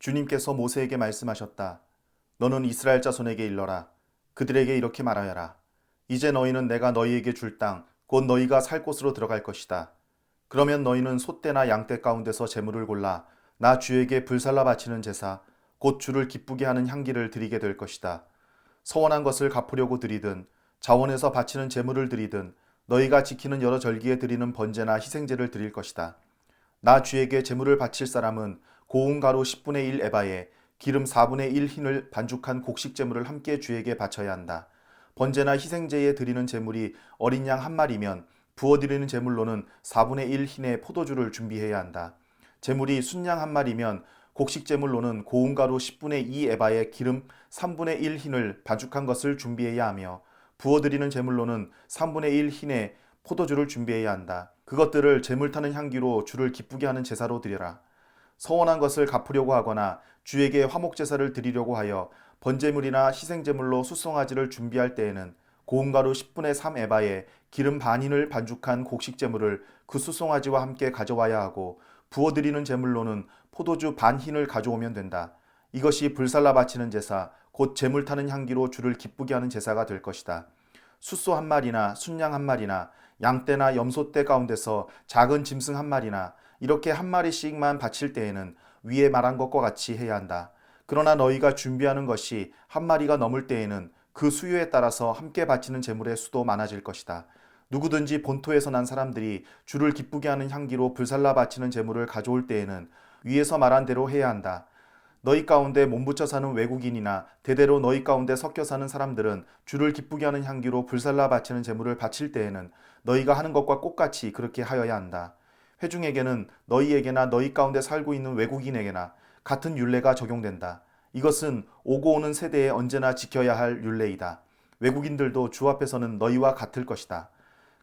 주님께서 모세에게 말씀하셨다. 너는 이스라엘 자손에게 일러라. 그들에게 이렇게 말하여라. 이제 너희는 내가 너희에게 줄 땅, 곧 너희가 살 곳으로 들어갈 것이다. 그러면 너희는 소떼나 양떼 가운데서 제물을 골라 나 주에게 불살라 바치는 제사, 곧 주를 기쁘게 하는 향기를 드리게 될 것이다. 서원한 것을 갚으려고 드리든 자원에서 바치는 제물을 드리든 너희가 지키는 여러 절기에 드리는 번제나 희생제를 드릴 것이다. 나 주에게 제물을 바칠 사람은 고운 가루 10분의 1 에바에 기름 4분의 1 흰을 반죽한 곡식 제물을 함께 주에게 바쳐야 한다. 번제나 희생제에 드리는 제물이 어린 양 한 마리면 부어드리는 제물로는 4분의 1 흰의 포도주를 준비해야 한다. 제물이 순양 한 마리면 곡식 제물로는 고운 가루 10분의 2 에바에 기름 3분의 1 흰을 반죽한 것을 준비해야 하며 부어드리는 제물로는 3분의 1 흰의 포도주를 준비해야 한다. 그것들을 제물 타는 향기로 주를 기쁘게 하는 제사로 드려라. 서원한 것을 갚으려고 하거나 주에게 화목제사를 드리려고 하여 번제물이나 희생제물로 숫송아지를 준비할 때에는 고운 가루 10분의 3 에바에 기름 반인을 반죽한 곡식제물을 그 숫송아지와 함께 가져와야 하고 부어드리는 제물로는 포도주 반 흰을 가져오면 된다. 이것이 불살라 바치는 제사, 곧 제물 타는 향기로 주를 기쁘게 하는 제사가 될 것이다. 숫소 한 마리나 순양 한 마리나 양떼나 염소떼 가운데서 작은 짐승 한 마리나 이렇게 한 마리씩만 바칠 때에는 위에 말한 것과 같이 해야 한다. 그러나 너희가 준비하는 것이 한 마리가 넘을 때에는 그 수요에 따라서 함께 바치는 제물의 수도 많아질 것이다. 누구든지 본토에서 난 사람들이 주를 기쁘게 하는 향기로 불살라 바치는 제물을 가져올 때에는 위에서 말한 대로 해야 한다. 너희 가운데 몸붙여 사는 외국인이나 대대로 너희 가운데 섞여 사는 사람들은 주를 기쁘게 하는 향기로 불살라 바치는 제물을 바칠 때에는 너희가 하는 것과 똑같이 그렇게 하여야 한다. 회중에게는 너희에게나 너희 가운데 살고 있는 외국인에게나 같은 율례가 적용된다. 이것은 오고 오는 세대에 언제나 지켜야 할 율례이다. 외국인들도 주 앞에서는 너희와 같을 것이다.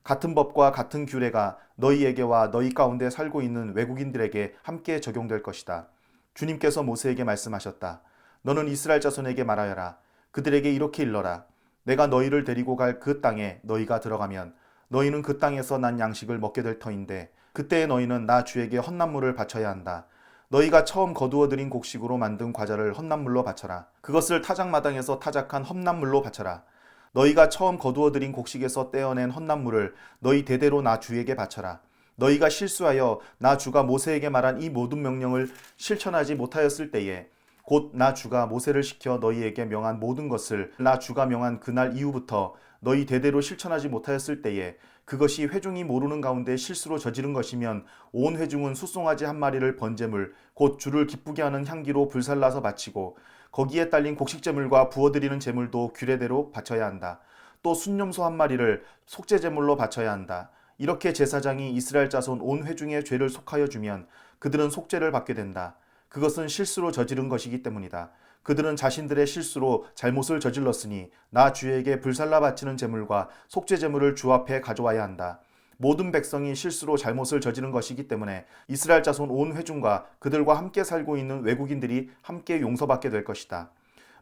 같은 법과 같은 규례가 너희에게와 너희 가운데 살고 있는 외국인들에게 함께 적용될 것이다. 주님께서 모세에게 말씀하셨다. 너는 이스라엘 자손에게 말하여라. 그들에게 이렇게 일러라. 내가 너희를 데리고 갈 그 땅에 너희가 들어가면 너희는 그 땅에서 난 양식을 먹게 될 터인데 그때에 너희는 나 주에게 헌납물을 바쳐야 한다. 너희가 처음 거두어들인 곡식으로 만든 과자를 헌납물로 바쳐라. 그것을 타작마당에서 타작한 험납물로 바쳐라. 너희가 처음 거두어들인 곡식에서 떼어낸 헌납물을 너희 대대로 나 주에게 바쳐라. 너희가 실수하여 나 주가 모세에게 말한 이 모든 명령을 실천하지 못하였을 때에 곧 나 주가 모세를 시켜 너희에게 명한 모든 것을 나 주가 명한 그날 이후부터 너희 대대로 실천하지 못하였을 때에 그것이 회중이 모르는 가운데 실수로 저지른 것이면 온 회중은 숫송아지 한 마리를 번제물 곧 주를 기쁘게 하는 향기로 불살라서 바치고 거기에 딸린 곡식제물과 부어드리는 제물도 규례대로 바쳐야 한다. 또 순념소 한 마리를 속죄제물로 바쳐야 한다. 이렇게 제사장이 이스라엘 자손 온 회중의 죄를 속하여 주면 그들은 속죄를 받게 된다. 그것은 실수로 저지른 것이기 때문이다. 그들은 자신들의 실수로 잘못을 저질렀으니 나 주에게 불살라 바치는 제물과 속죄 제물을 주 앞에 가져와야 한다. 모든 백성이 실수로 잘못을 저지른 것이기 때문에 이스라엘 자손 온 회중과 그들과 함께 살고 있는 외국인들이 함께 용서받게 될 것이다.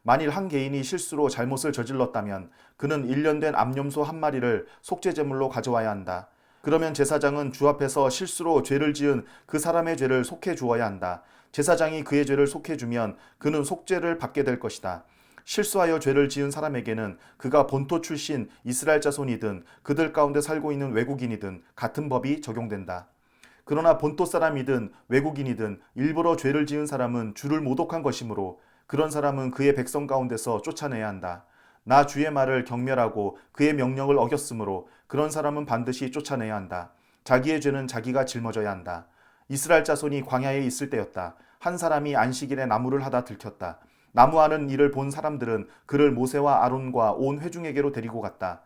만일 한 개인이 실수로 잘못을 저질렀다면 그는 1년 된 암염소 한 마리를 속죄 제물로 가져와야 한다. 그러면 제사장은 주 앞에서 실수로 죄를 지은 그 사람의 죄를 속해 주어야 한다. 제사장이 그의 죄를 속해 주면 그는 속죄를 받게 될 것이다. 실수하여 죄를 지은 사람에게는 그가 본토 출신 이스라엘 자손이든 그들 가운데 살고 있는 외국인이든 같은 법이 적용된다. 그러나 본토 사람이든 외국인이든 일부러 죄를 지은 사람은 주를 모독한 것이므로 그런 사람은 그의 백성 가운데서 쫓아내야 한다. 나 주의 말을 경멸하고 그의 명령을 어겼으므로 그런 사람은 반드시 쫓아내야 한다. 자기의 죄는 자기가 짊어져야 한다. 이스라엘 자손이 광야에 있을 때였다. 한 사람이 안식일에 나무를 하다 들켰다. 나무하는 일을 본 사람들은 그를 모세와 아론과 온 회중에게로 데리고 갔다.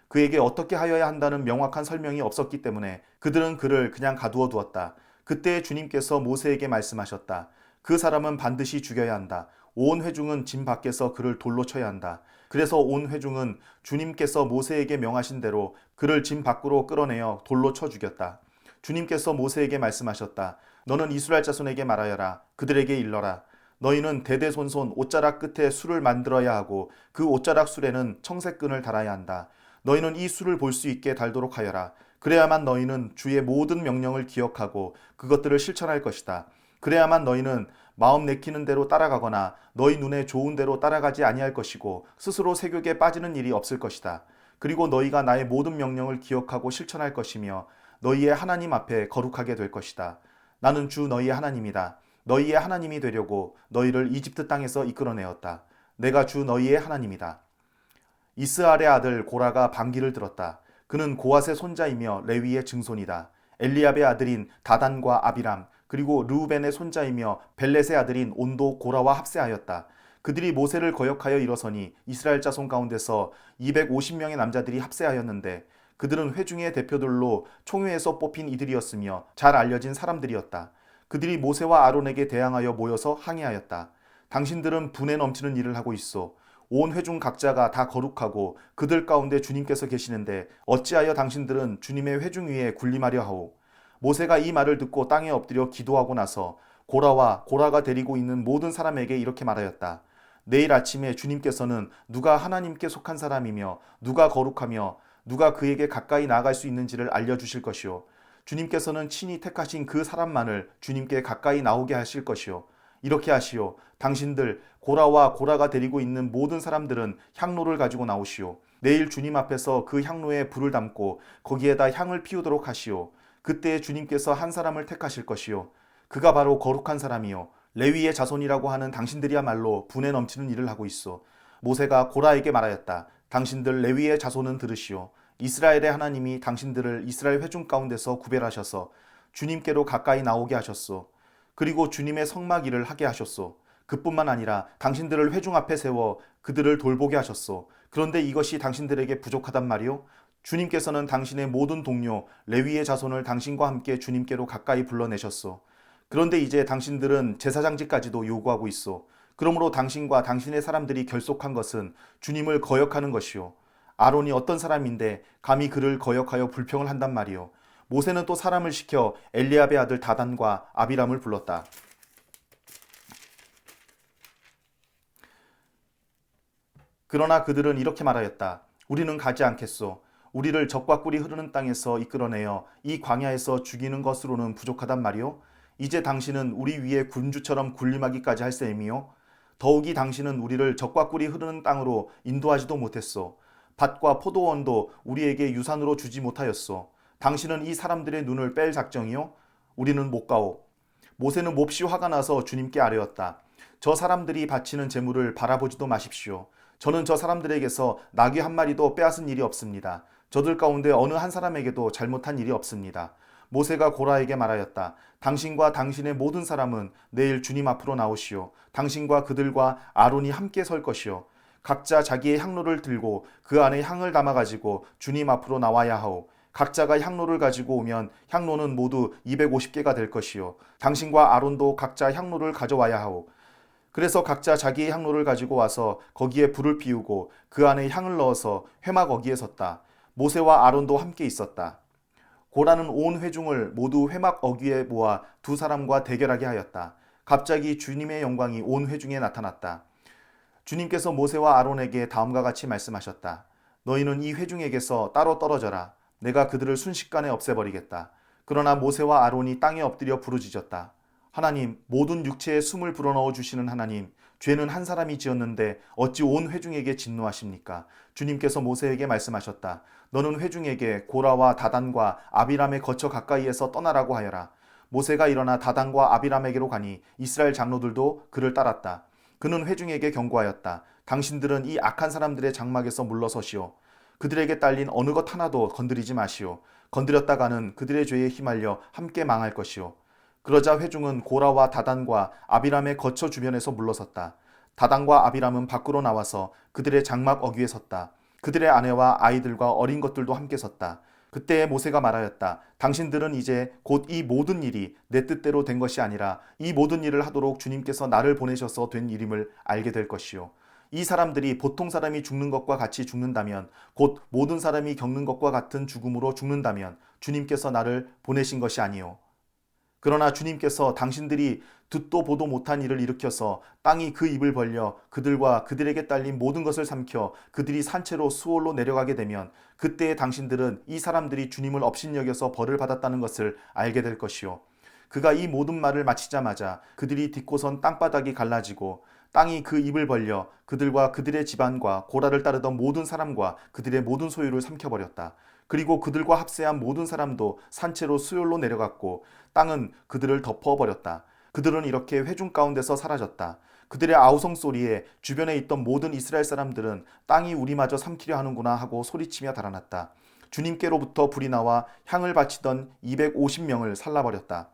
그에게 어떻게 하여야 한다는 명확한 설명이 없었기 때문에 그들은 그를 그냥 가두어 두었다. 그때 주님께서 모세에게 말씀하셨다. 그 사람은 반드시 죽여야 한다. 온 회중은 짐 밖에서 그를 돌로 쳐야 한다. 그래서 온 회중은 주님께서 모세에게 명하신 대로 그를 짐 밖으로 끌어내어 돌로 쳐 죽였다. 주님께서 모세에게 말씀하셨다. 너는 이스라엘 자손에게 말하여라. 그들에게 일러라. 너희는 대대손손 옷자락 끝에 술을 만들어야 하고 그 옷자락 술에는 청색끈을 달아야 한다. 너희는 이 술을 볼 수 있게 달도록 하여라. 그래야만 너희는 주의 모든 명령을 기억하고 그것들을 실천할 것이다. 그래야만 너희는 마음 내키는 대로 따라가거나 너희 눈에 좋은 대로 따라가지 아니할 것이고 스스로 세욕에 빠지는 일이 없을 것이다. 그리고 너희가 나의 모든 명령을 기억하고 실천할 것이며 너희의 하나님 앞에 거룩하게 될 것이다. 나는 주 너희의 하나님이다. 너희의 하나님이 되려고 너희를 이집트 땅에서 이끌어내었다. 내가 주 너희의 하나님이다. 이스라엘의 아들 고라가 반기를 들었다. 그는 고앗의 손자이며 레위의 증손이다. 엘리압의 아들인 다단과 아비람 그리고 르우벤의 손자이며 벨렛의 아들인 온도 고라와 합세하였다. 그들이 모세를 거역하여 일어서니 이스라엘 자손 가운데서 250명의 남자들이 합세하였는데 그들은 회중의 대표들로 총회에서 뽑힌 이들이었으며 잘 알려진 사람들이었다. 그들이 모세와 아론에게 대항하여 모여서 항의하였다. 당신들은 분에 넘치는 일을 하고 있어. 온 회중 각자가 다 거룩하고 그들 가운데 주님께서 계시는데 어찌하여 당신들은 주님의 회중 위에 군림하려 하오. 모세가 이 말을 듣고 땅에 엎드려 기도하고 나서 고라와 고라가 데리고 있는 모든 사람에게 이렇게 말하였다. 내일 아침에 주님께서는 누가 하나님께 속한 사람이며 누가 거룩하며 누가 그에게 가까이 나아갈 수 있는지를 알려주실 것이요. 주님께서는 친히 택하신 그 사람만을 주님께 가까이 나오게 하실 것이요. 이렇게 하시오. 당신들 고라와 고라가 데리고 있는 모든 사람들은 향로를 가지고 나오시오. 내일 주님 앞에서 그 향로에 불을 담고 거기에다 향을 피우도록 하시오. 그때 주님께서 한 사람을 택하실 것이요. 그가 바로 거룩한 사람이요. 레위의 자손이라고 하는 당신들이야말로 분에 넘치는 일을 하고 있어. 모세가 고라에게 말하였다. 당신들 레위의 자손은 들으시오. 이스라엘의 하나님이 당신들을 이스라엘 회중 가운데서 구별하셔서 주님께로 가까이 나오게 하셨소. 그리고 주님의 성막 일을 하게 하셨소. 그뿐만 아니라 당신들을 회중 앞에 세워 그들을 돌보게 하셨소. 그런데 이것이 당신들에게 부족하단 말이오? 주님께서는 당신의 모든 동료 레위의 자손을 당신과 함께 주님께로 가까이 불러내셨소. 그런데 이제 당신들은 제사장직까지도 요구하고 있소. 그러므로 당신과 당신의 사람들이 결속한 것은 주님을 거역하는 것이오. 아론이 어떤 사람인데 감히 그를 거역하여 불평을 한단 말이오. 모세는 또 사람을 시켜 엘리압의 아들 다단과 아비람을 불렀다. 그러나 그들은 이렇게 말하였다. 우리는 가지 않겠소. 우리를 적과 꿀이 흐르는 땅에서 이끌어내어 이 광야에서 죽이는 것으로는 부족하단 말이오. 이제 당신은 우리 위에 군주처럼 군림하기까지 할 셈이요. 더욱이 당신은 우리를 적과 꿀이 흐르는 땅으로 인도하지도 못했소. 밭과 포도원도 우리에게 유산으로 주지 못하였소. 당신은 이 사람들의 눈을 뺄 작정이요? 우리는 못 가오. 모세는 몹시 화가 나서 주님께 아뢰었다. 저 사람들이 바치는 제물을 바라보지도 마십시오. 저는 저 사람들에게서 나귀 한 마리도 빼앗은 일이 없습니다. 저들 가운데 어느 한 사람에게도 잘못한 일이 없습니다. 모세가 고라에게 말하였다. 당신과 당신의 모든 사람은 내일 주님 앞으로 나오시오. 당신과 그들과 아론이 함께 설 것이오. 각자 자기의 향로를 들고 그 안에 향을 담아가지고 주님 앞으로 나와야 하오. 각자가 향로를 가지고 오면 향로는 모두 250개가 될 것이요. 당신과 아론도 각자 향로를 가져와야 하오. 그래서 각자 자기의 향로를 가지고 와서 거기에 불을 피우고 그 안에 향을 넣어서 회막 어귀에 섰다. 모세와 아론도 함께 있었다. 고라는 온 회중을 모두 회막 어귀에 모아 두 사람과 대결하게 하였다. 갑자기 주님의 영광이 온 회중에 나타났다. 주님께서 모세와 아론에게 다음과 같이 말씀하셨다. 너희는 이 회중에게서 따로 떨어져라. 내가 그들을 순식간에 없애버리겠다. 그러나 모세와 아론이 땅에 엎드려 부르짖었다. 하나님, 모든 육체에 숨을 불어넣어 주시는 하나님, 죄는 한 사람이 지었는데 어찌 온 회중에게 진노하십니까? 주님께서 모세에게 말씀하셨다. 너는 회중에게 고라와 다단과 아비람에 거쳐 가까이에서 떠나라고 하여라. 모세가 일어나 다단과 아비람에게로 가니 이스라엘 장로들도 그를 따랐다. 그는 회중에게 경고하였다. 당신들은 이 악한 사람들의 장막에서 물러서시오. 그들에게 딸린 어느 것 하나도 건드리지 마시오. 건드렸다가는 그들의 죄에 휘말려 함께 망할 것이오. 그러자 회중은 고라와 다단과 아비람의 거처 주변에서 물러섰다. 다단과 아비람은 밖으로 나와서 그들의 장막 어귀에 섰다. 그들의 아내와 아이들과 어린 것들도 함께 섰다. 그때 모세가 말하였다. 당신들은 이제 곧 이 모든 일이 내 뜻대로 된 것이 아니라 이 모든 일을 하도록 주님께서 나를 보내셔서 된 일임을 알게 될 것이요. 이 사람들이 보통 사람이 죽는 것과 같이 죽는다면, 곧 모든 사람이 겪는 것과 같은 죽음으로 죽는다면 주님께서 나를 보내신 것이 아니요. 그러나 주님께서 당신들이 듣도 보도 못한 일을 일으켜서 땅이 그 입을 벌려 그들과 그들에게 딸린 모든 것을 삼켜 그들이 산채로 수월로 내려가게 되면 그때에 당신들은 이 사람들이 주님을 업신여겨서 벌을 받았다는 것을 알게 될 것이요. 그가 이 모든 말을 마치자마자 그들이 딛고선 땅바닥이 갈라지고 땅이 그 입을 벌려 그들과 그들의 집안과 고라를 따르던 모든 사람과 그들의 모든 소유를 삼켜버렸다. 그리고 그들과 합세한 모든 사람도 산채로 수yor로 내려갔고 땅은 그들을 덮어버렸다. 그들은 이렇게 회중 가운데서 사라졌다. 그들의 아우성 소리에 주변에 있던 모든 이스라엘 사람들은 땅이 우리마저 삼키려 하는구나 하고 소리치며 달아났다. 주님께로부터 불이 나와 향을 바치던 250명을 살라버렸다.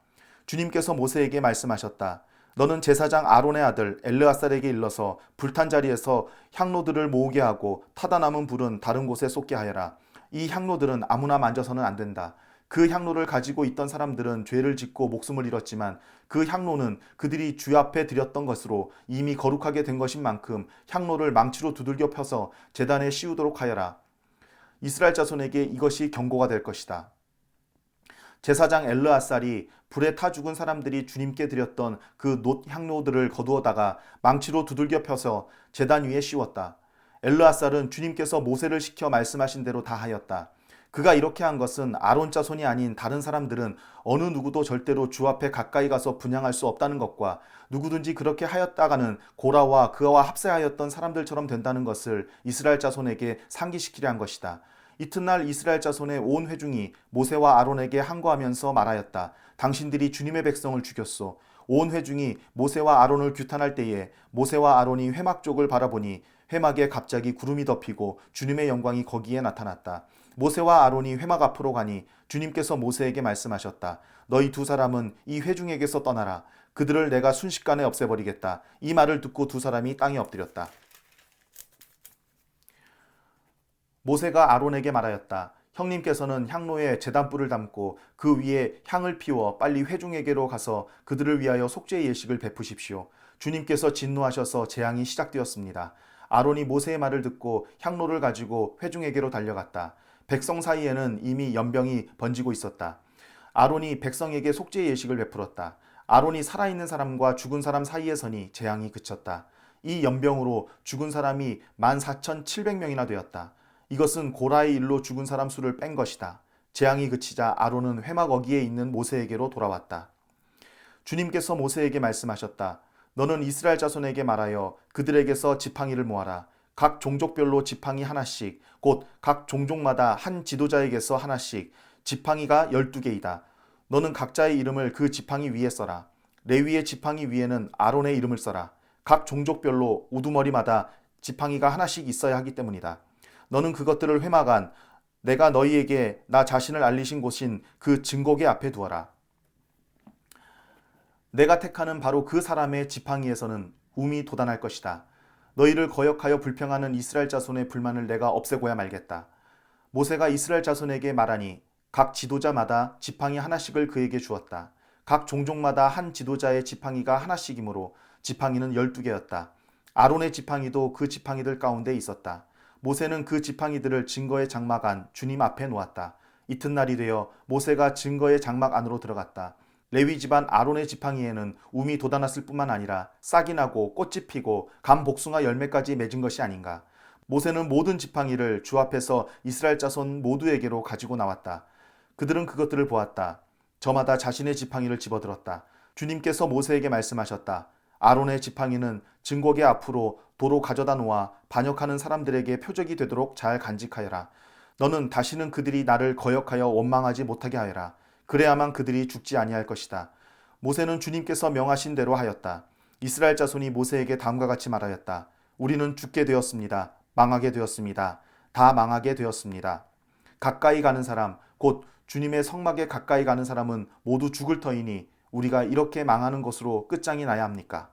주님께서 모세에게 말씀하셨다. 너는 제사장 아론의 아들 엘르아살에게 일러서 불탄 자리에서 향로들을 모으게 하고 타다 남은 불은 다른 곳에 쏟게 하여라. 이 향로들은 아무나 만져서는 안 된다. 그 향로를 가지고 있던 사람들은 죄를 짓고 목숨을 잃었지만 그 향로는 그들이 주 앞에 드렸던 것으로 이미 거룩하게 된 것인 만큼 향로를 망치로 두들겨 펴서 제단에 씌우도록 하여라. 이스라엘 자손에게 이것이 경고가 될 것이다. 제사장 엘르아살이 불에 타 죽은 사람들이 주님께 드렸던 그 놋 향로들을 거두어다가 망치로 두들겨 펴서 제단 위에 씌웠다. 엘르아살은 주님께서 모세를 시켜 말씀하신 대로 다 하였다. 그가 이렇게 한 것은 아론 자손이 아닌 다른 사람들은 어느 누구도 절대로 주 앞에 가까이 가서 분향할 수 없다는 것과 누구든지 그렇게 하였다가는 고라와 그와 합세하였던 사람들처럼 된다는 것을 이스라엘 자손에게 상기시키려 한 것이다. 이튿날 이스라엘 자손의 온 회중이 모세와 아론에게 항거하면서 말하였다. 당신들이 주님의 백성을 죽였소. 온 회중이 모세와 아론을 규탄할 때에 모세와 아론이 회막 쪽을 바라보니 회막에 갑자기 구름이 덮이고 주님의 영광이 거기에 나타났다. 모세와 아론이 회막 앞으로 가니 주님께서 모세에게 말씀하셨다. 너희 두 사람은 이 회중에게서 떠나라. 그들을 내가 순식간에 없애버리겠다. 이 말을 듣고 두 사람이 땅에 엎드렸다. 모세가 아론에게 말하였다. 형님께서는 향로에 제단불을 담고 그 위에 향을 피워 빨리 회중에게로 가서 그들을 위하여 속죄의 예식을 베푸십시오. 주님께서 진노하셔서 재앙이 시작되었습니다. 아론이 모세의 말을 듣고 향로를 가지고 회중에게로 달려갔다. 백성 사이에는 이미 연병이 번지고 있었다. 아론이 백성에게 속죄의 예식을 베풀었다. 아론이 살아있는 사람과 죽은 사람 사이에 서니 재앙이 그쳤다. 이 연병으로 죽은 사람이 14,700명이나 되었다. 이것은 고라의 일로 죽은 사람 수를 뺀 것이다. 재앙이 그치자 아론은 회막 어귀에 있는 모세에게로 돌아왔다. 주님께서 모세에게 말씀하셨다. 너는 이스라엘 자손에게 말하여 그들에게서 지팡이를 모아라. 각 종족별로 지팡이 하나씩, 곧 각 종족마다 한 지도자에게서 하나씩, 지팡이가 12개이다. 너는 각자의 이름을 그 지팡이 위에 써라. 레위의 지팡이 위에는 아론의 이름을 써라. 각 종족별로 우두머리마다 지팡이가 하나씩 있어야 하기 때문이다. 너는 그것들을 회막 안, 내가 너희에게 나 자신을 알리신 곳인 그 증거계 앞에 두어라. 내가 택하는 바로 그 사람의 지팡이에서는 움이 돋아날 것이다. 너희를 거역하여 불평하는 이스라엘 자손의 불만을 내가 없애고야 말겠다. 모세가 이스라엘 자손에게 말하니 각 지도자마다 지팡이 하나씩을 그에게 주었다. 각 종족마다 한 지도자의 지팡이가 하나씩이므로 지팡이는 12개였다. 아론의 지팡이도 그 지팡이들 가운데 있었다. 모세는 그 지팡이들을 증거의 장막 안 주님 앞에 놓았다. 이튿날이 되어 모세가 증거의 장막 안으로 들어갔다. 레위 집안 아론의 지팡이에는 움이 돋아났을 뿐만 아니라 싹이 나고 꽃이 피고 감 복숭아 열매까지 맺은 것이 아닌가. 모세는 모든 지팡이를 주 앞에서 이스라엘 자손 모두에게로 가지고 나왔다. 그들은 그것들을 보았다. 저마다 자신의 지팡이를 집어들었다. 주님께서 모세에게 말씀하셨다. 아론의 지팡이는 증거계 앞으로 도로 가져다 놓아 반역하는 사람들에게 표적이 되도록 잘 간직하여라. 너는 다시는 그들이 나를 거역하여 원망하지 못하게 하여라. 그래야만 그들이 죽지 아니할 것이다. 모세는 주님께서 명하신 대로 하였다. 이스라엘 자손이 모세에게 다음과 같이 말하였다. 우리는 죽게 되었습니다. 망하게 되었습니다. 다 망하게 되었습니다. 가까이 가는 사람, 곧 주님의 성막에 가까이 가는 사람은 모두 죽을 터이니 우리가 이렇게 망하는 것으로 끝장이 나야 합니까?